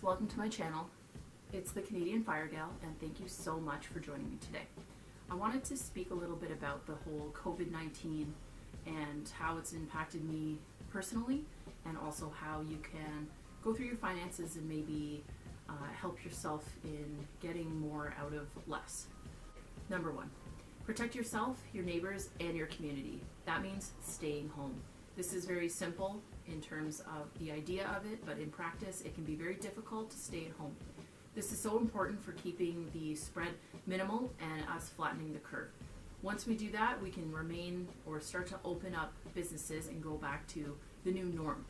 welcome to my channel. It's the Canadian Fire Gal, and thank you so much for joining me today. I wanted to speak a little bit about the whole COVID-19 and how it's impacted me personally, and also how you can go through your finances and maybe help yourself in getting more out of less. Number one, protect yourself, your neighbors, and your community. That means staying home. This is very simple in terms of the idea of it, but in practice it can be very difficult to stay at home. This is so important for keeping the spread minimal and us flattening the curve. Once we do that, we can remain or start to open up businesses and go back to the new norm.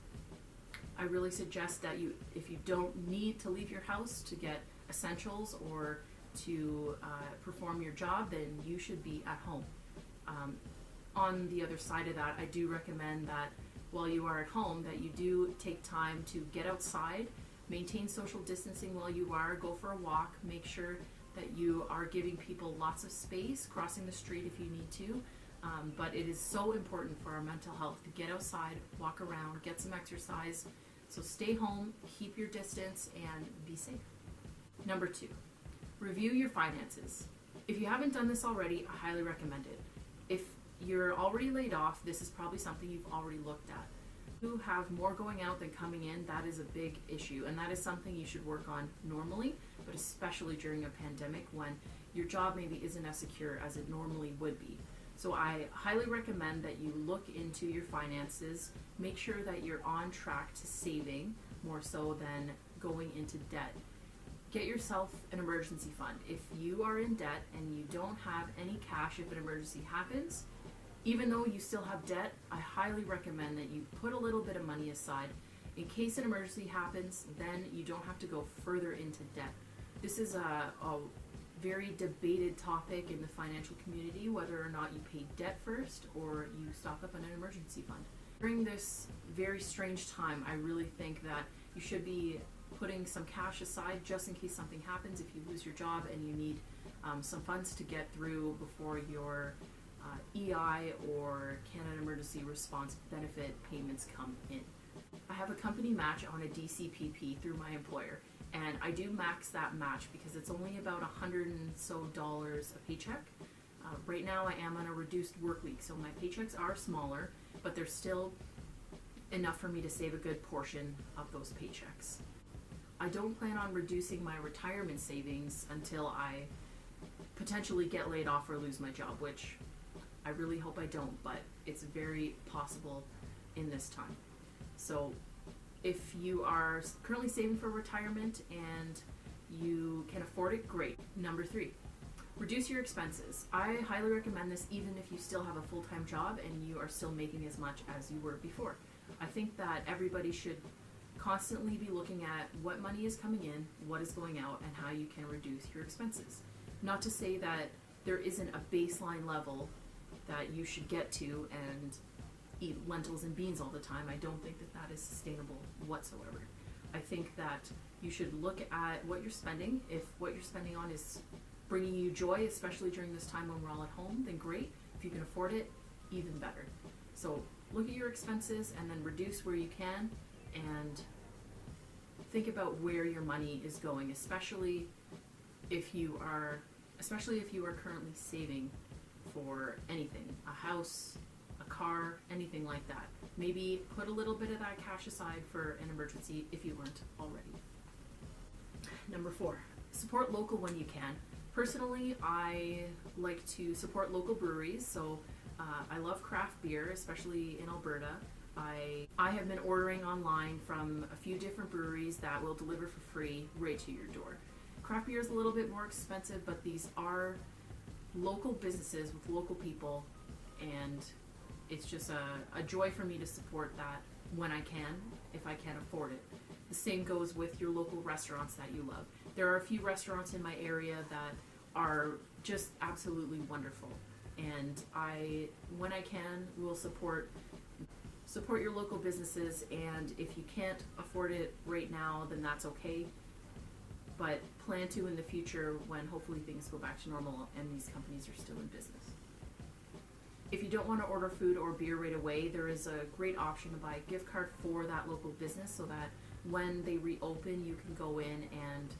I really suggest that if you don't need to leave your house to get essentials or to perform your job, then you should be at home. On the other side of that, I do recommend that while you are at home, that you do take time to get outside, maintain social distancing while you are, go for a walk, make sure that you are giving people lots of space, crossing the street if you need to. But it is so important for our mental health to get outside, walk around, get some exercise. So stay home, keep your distance, and be safe. Number two, review your finances. If you haven't done this already, I highly recommend it. If you're already laid off, this is probably something you've already looked at. You have more going out than coming in, that is a big issue, and that is something you should work on normally, but especially during a pandemic when your job maybe isn't as secure as it normally would be. So I highly recommend that you look into your finances, make sure that you're on track to saving more so than going into debt. Get yourself an emergency fund. If you are in debt and you don't have any cash if an emergency happens, even though you still have debt, I highly recommend that you put a little bit of money aside. In case an emergency happens, then you don't have to go further into debt. This is a very debated topic in the financial community, whether or not you pay debt first or you stock up on an emergency fund. During this very strange time, I really think that you should be putting some cash aside just in case something happens, if you lose your job and you need some funds to get through before your EI or Canada Emergency Response Benefit payments come in. I have a company match on a DCPP through my employer, and I do max that match because it's only about $100 and so a paycheck. Right now I am on a reduced work week, so my paychecks are smaller, but they're still enough for me to save a good portion of those paychecks. I don't plan on reducing my retirement savings until I potentially get laid off or lose my job, which I really hope I don't, but it's very possible in this time. So if you are currently saving for retirement and you can afford it, great. Number three, reduce your expenses. I highly recommend this even if you still have a full-time job and you are still making as much as you were before. I think that everybody should constantly be looking at what money is coming in, what is going out, and how you can reduce your expenses. Not to say that there isn't a baseline level that you should get to and eat lentils and beans all the time. I don't think that that is sustainable whatsoever. I think that you should look at what you're spending. If what you're spending on is bringing you joy, especially during this time when we're all at home, then great. If you can afford it, even better. So look at your expenses and then reduce where you can, and think about where your money is going, especially if you are currently saving for anything, a house, a car, anything like that. Maybe put a little bit of that cash aside for an emergency if you weren't already. Number four, support local when you can. Personally, I like to support local breweries, so I love craft beer, especially in Alberta. I have been ordering online from a few different breweries that will deliver for free right to your door. Craft beer is a little bit more expensive, but these are local businesses with local people, and it's just a joy for me to support that when I can, if I can afford it. The same goes with your local restaurants that you love. There are a few restaurants in my area that are just absolutely wonderful, and when I can, will support your local businesses, and if you can't afford it right now, then that's okay. But plan to in the future when hopefully things go back to normal and these companies are still in business. If you don't want to order food or beer right away, there is a great option to buy a gift card for that local business so that when they reopen, you can go in and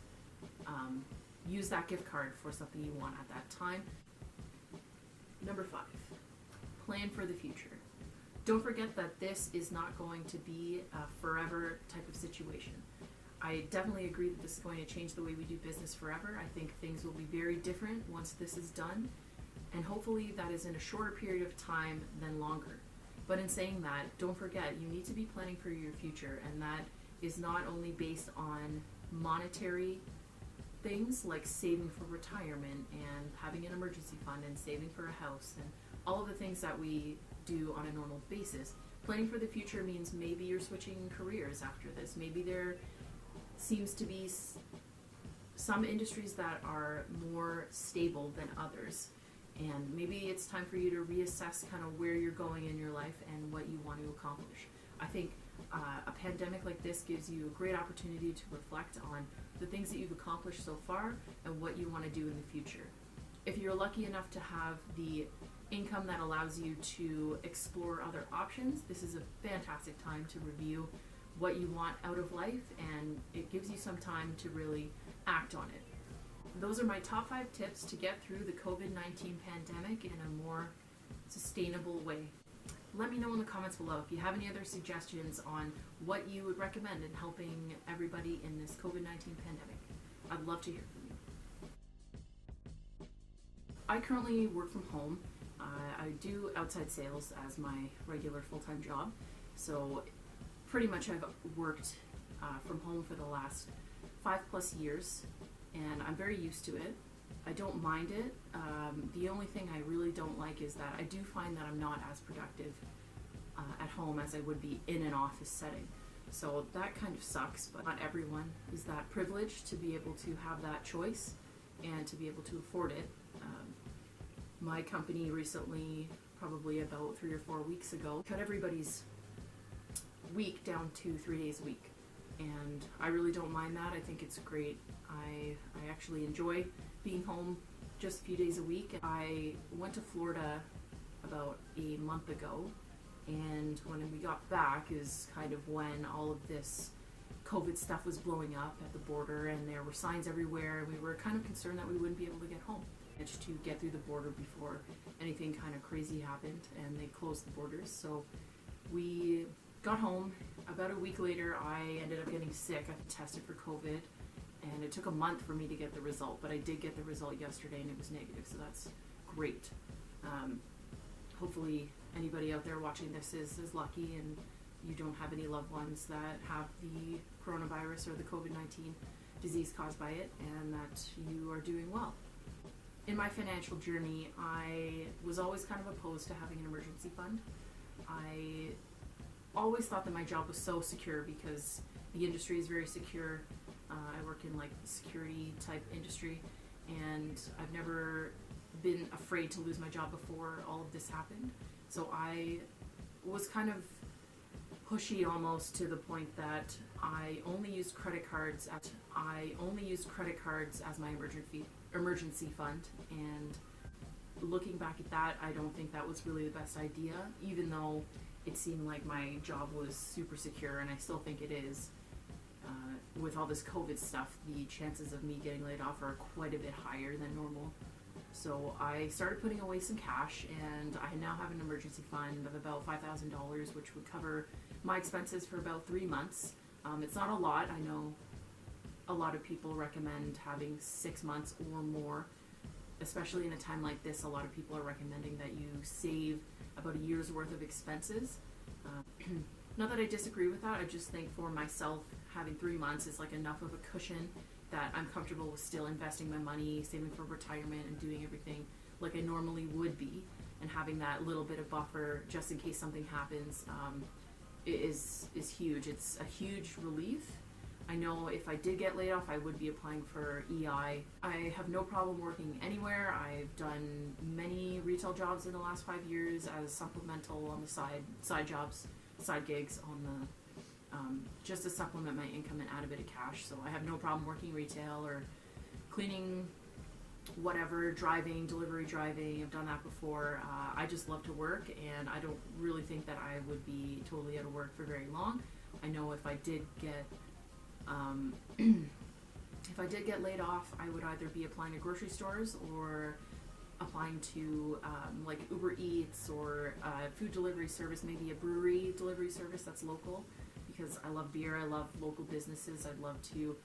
use that gift card for something you want at that time. Number 5, plan for the future. Don't forget that this is not going to be a forever type of situation. I definitely agree that this is going to change the way we do business forever. I think things will be very different once this is done, and hopefully that is in a shorter period of time than longer. But in saying that, don't forget, you need to be planning for your future, and that is not only based on monetary things like saving for retirement and having an emergency fund and saving for a house and all of the things that we do on a normal basis. Planning for the future means maybe you're switching careers after this. Maybe there seems to be some industries that are more stable than others, and maybe it's time for you to reassess kind of where you're going in your life and what you want to accomplish. I think a pandemic like this gives you a great opportunity to reflect on the things that you've accomplished so far and what you want to do in the future. If you're lucky enough to have the income that allows you to explore other options, this is a fantastic time to review what you want out of life, and it gives you some time to really act on it. Those are my top 5 tips to get through the COVID-19 pandemic in a more sustainable way. Let me know in the comments below if you have any other suggestions on what you would recommend in helping everybody in this COVID-19 pandemic. I'd love to hear from you. I currently work from home. I do outside sales as my regular full-time job, so pretty much I've worked from home for the last 5+ years, and I'm very used to it. I don't mind it. The only thing I really don't like is that I do find that I'm not as productive at home as I would be in an office setting. So that kind of sucks, but not everyone is that privileged to be able to have that choice and to be able to afford it. My company recently, probably about 3 or 4 weeks ago, cut everybody's week down to 3 days a week. And I really don't mind that. I think it's great. I actually enjoy being home just a few days a week. I went to Florida about a month ago, and when we got back is kind of when all of this COVID stuff was blowing up at the border, and there were signs everywhere, and we were kind of concerned that we wouldn't be able to get home. Managed to get through the border before anything kind of crazy happened, and they closed the borders. So we got home. About a week later, I ended up getting sick. I tested for COVID, and it took a month for me to get the result, but I did get the result yesterday, and it was negative, so that's great. Hopefully anybody out there watching this is lucky and you don't have any loved ones that have the coronavirus or the COVID-19 disease caused by it, and that you are doing well. In my financial journey, I was always kind of opposed to having an emergency fund. I always thought that my job was so secure because the industry is very secure. I work in like the security type industry, and I've never been afraid to lose my job before all of this happened. So I was kind of pushy almost to the point that I only used credit cards as my emergency fund, and looking back at that, I don't think that was really the best idea, even though it seemed like my job was super secure, and I still think it is. With all this COVID stuff, the chances of me getting laid off are quite a bit higher than normal. So I started putting away some cash, and I now have an emergency fund of about $5,000, which would cover my expenses for about 3 months. It's not a lot. I know a lot of people recommend having 6 months or more, especially in a time like this. A lot of people are recommending that you save about a year's worth of expenses. Not that I disagree with that. I just think for myself, having 3 months is like enough of a cushion that I'm comfortable with still investing my money, saving for retirement, and doing everything like I normally would be, and having that little bit of buffer just in case something happens is huge. It's a huge relief. I know if I did get laid off, I would be applying for EI. I have no problem working anywhere. I've done many retail jobs in the last 5 years as supplemental on the side jobs, side gigs on the just to supplement my income and add a bit of cash. So I have no problem working retail or cleaning whatever, driving, delivery driving. I've done that before. I just love to work, and I don't really think that I would be totally out of work for very long. I know if I did get if I did get laid off, I would either be applying to grocery stores or applying to like Uber Eats or food delivery service, maybe a brewery delivery service that's local, because I love beer, I love local businesses. I'd love to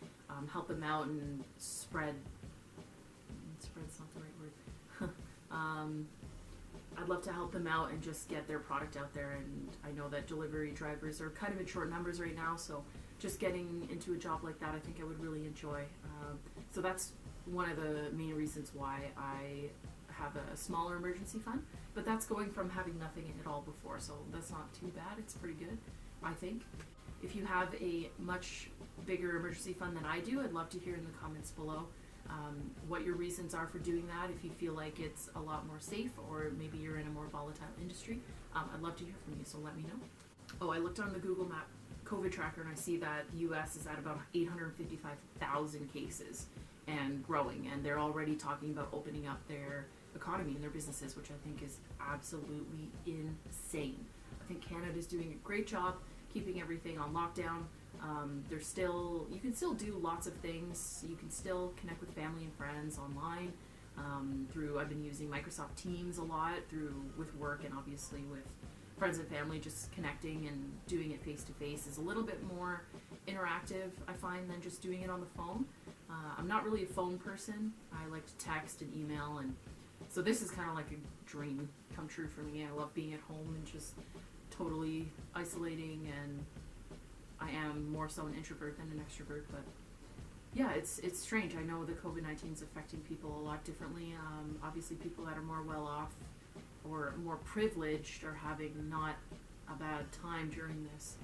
help them out and spread's not the right word. I'd love to help them out and just get their product out there, and I know that delivery drivers are kind of in short numbers right now, so just getting into a job like that I think I would really enjoy. So that's one of the main reasons why I have a smaller emergency fund, but that's going from having nothing at all before, so that's not too bad. It's pretty good, I think. If you have a much bigger emergency fund than I do, I'd love to hear in the comments below what your reasons are for doing that. If you feel like it's a lot more safe, or maybe you're in a more volatile industry, I'd love to hear from you, so let me know. Oh, I looked on the Google Map COVID tracker and I see that the US is at about 855,000 cases and growing, and they're already talking about opening up their economy and their businesses, which I think is absolutely insane. I think Canada's doing a great job keeping everything on lockdown. You can still do lots of things. You can still connect with family and friends online I've been using Microsoft Teams a lot with work, and obviously with friends and family. Just connecting and doing it face to face is a little bit more interactive, I find, than just doing it on the phone. I'm not really a phone person. I like to text and email, and so this is kind of like a dream come true for me. I love being at home and just totally isolating, and I am more so an introvert than an extrovert, but yeah, it's strange. I know that COVID-19 is affecting people a lot differently. Obviously people that are more well off or more privileged are having not a bad time during this.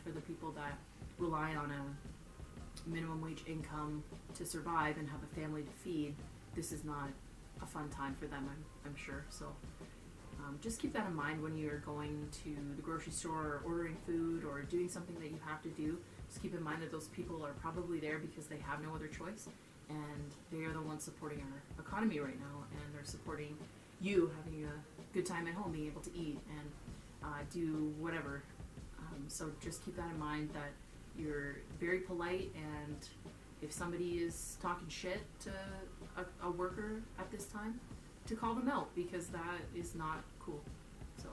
For the people that rely on a minimum wage income to survive and have a family to feed, this is not a fun time for them, I'm sure. So just keep that in mind when you're going to the grocery store or ordering food or doing something that you have to do. Just keep in mind that those people are probably there because they have no other choice, and they are the ones supporting our economy right now, and they're supporting you having a good time at home, being able to eat and do whatever. So just keep that in mind, that you're very polite, and if somebody is talking shit to a worker at this time, to call them out, because that is not cool. So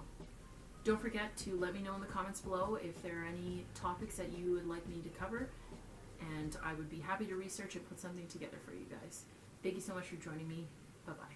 don't forget to let me know in the comments below if there are any topics that you would like me to cover, and I would be happy to research and put something together for you guys. Thank you so much for joining me. Bye-bye.